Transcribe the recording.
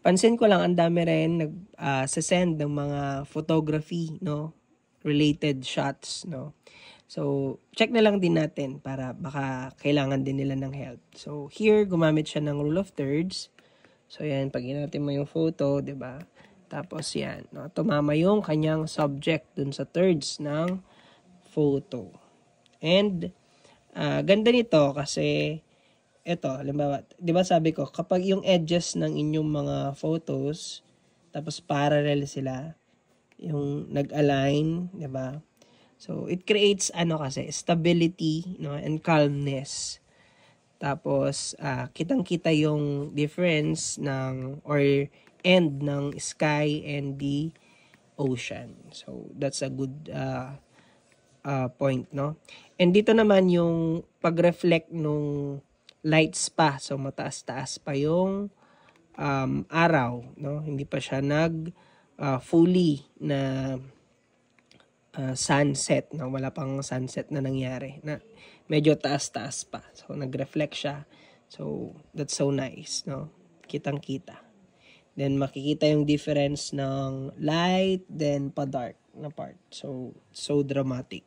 Pansin ko lang, ang dami rin send ng mga photography, no? Related shots, no? So, check na lang din natin para baka kailangan din nila ng help. So, here, gumamit siya ng rule of thirds. So, yan, pag natin mo yung photo, di ba? Tapos, yan, no? Tumama yung kanyang subject dun sa thirds ng photo. And, ganda nito kasi, eto, halimbawa, di ba sabi ko, kapag yung edges ng inyong mga photos, tapos parallel sila, yung nag-align, di ba? So, it creates, kasi, stability, no, and calmness. Tapos, kitang-kita yung difference or end ng sky and the ocean. So, that's a good point, no? And dito naman yung pag-reflect nung lights pa. So, mataas-taas pa yung araw, no? Hindi pa siya fully na sunset, no? Wala pang sunset na nangyari. Na medyo taas-taas pa. So, nag-reflect siya. So, that's so nice, no? Kitang-kita. Then, makikita yung difference ng light, then pa-dark na part. So dramatic.